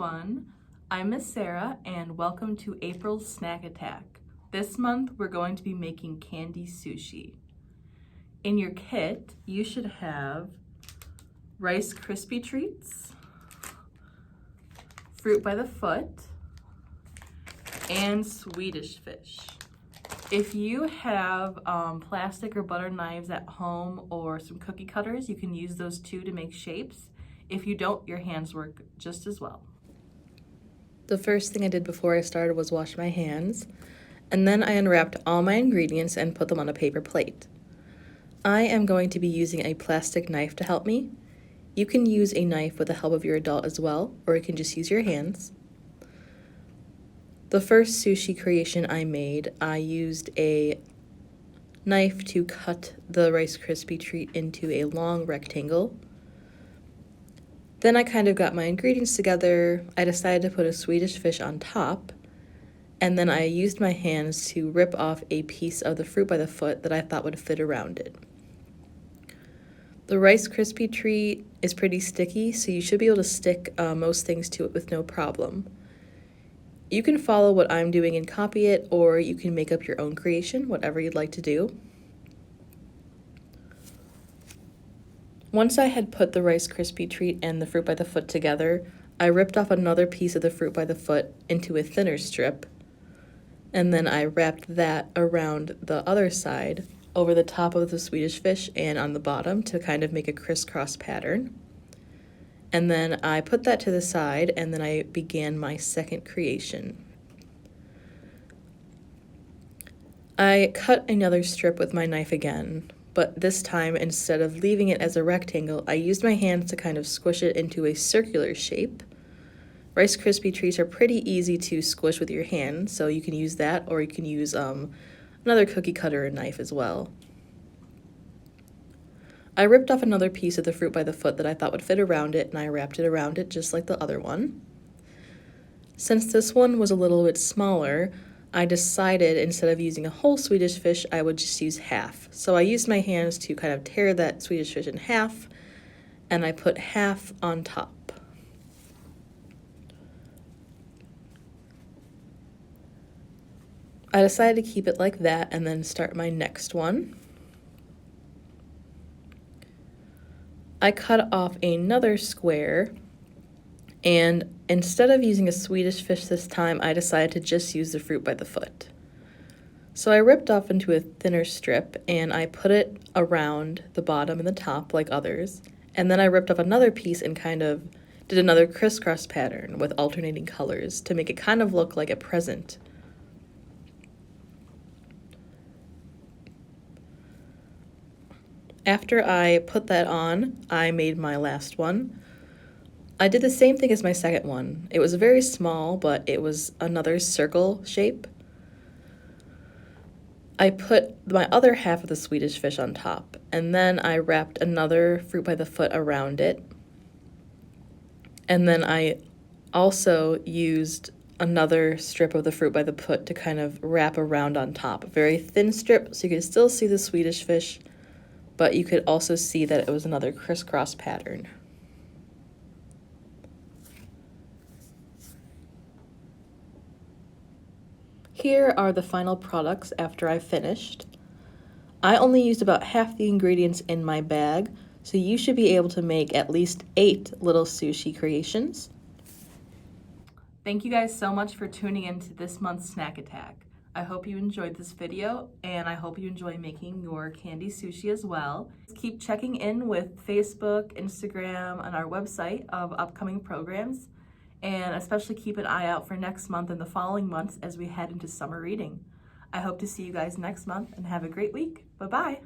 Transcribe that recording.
everyone, I'm Miss Sarah and welcome to April's Snack Attack. This month we're going to be making candy sushi. In your kit, you should have Rice Krispie treats, fruit by the foot, and Swedish fish. If you have plastic or butter knives at home or some cookie cutters, you can use those too to make shapes. If you don't, your hands work just as well. The first thing I did before I started was wash my hands, and then I unwrapped all my ingredients and put them on a paper plate. I am going to be using a plastic knife to help me. You can use a knife with the help of your adult as well, or you can just use your hands. The first sushi creation I made, I used a knife to cut the Rice Krispie treat into a long rectangle. Then I kind of got my ingredients together. I decided to put a Swedish fish on top, and then I used my hands to rip off a piece of the fruit by the foot that I thought would fit around it. The Rice Krispie treat is pretty sticky, so you should be able to stick most things to it with no problem. You can follow what I'm doing and copy it, or you can make up your own creation, whatever you'd like to do. Once I had put the Rice Krispie treat and the fruit by the foot together, I ripped off another piece of the fruit by the foot into a thinner strip, and then I wrapped that around the other side over the top of the Swedish fish and on the bottom to kind of make a crisscross pattern. And then I put that to the side, and then I began my second creation. I cut another strip with my knife again, but this time, instead of leaving it as a rectangle, I used my hands to kind of squish it into a circular shape. Rice Krispie treats are pretty easy to squish with your hand, so you can use that, or you can use another cookie cutter and knife as well. I ripped off another piece of the fruit by the foot that I thought would fit around it, and I wrapped it around it just like the other one. Since this one was a little bit smaller, I decided instead of using a whole Swedish fish, I would just use half. So I used my hands to kind of tear that Swedish fish in half, and I put half on top. I decided to keep it like that and then start my next one. I cut off another square, and instead of using a Swedish fish this time, I decided to just use the fruit by the foot. So I ripped off into a thinner strip, and I put it around the bottom and the top like others, and then I ripped off another piece and kind of did another crisscross pattern with alternating colors to make it kind of look like a present. After I put that on, I made my last one. I did the same thing as my second one. It was very small, but it was another circle shape. I put my other half of the Swedish fish on top, and then I wrapped another fruit by the foot around it. And then I also used another strip of the fruit by the foot to kind of wrap around on top. A very thin strip, so you could still see the Swedish fish, but you could also see that it was another crisscross pattern. Here are the final products after I finished. I only used about half the ingredients in my bag, so you should be able to make at least 8 little sushi creations. Thank you guys so much for tuning in to this month's Snack Attack. I hope you enjoyed this video, and I hope you enjoy making your candy sushi as well. Keep checking in with Facebook, Instagram, and our website of upcoming programs, and especially keep an eye out for next month and the following months as we head into summer reading. I hope to see you guys next month, and have a great week. Bye-bye.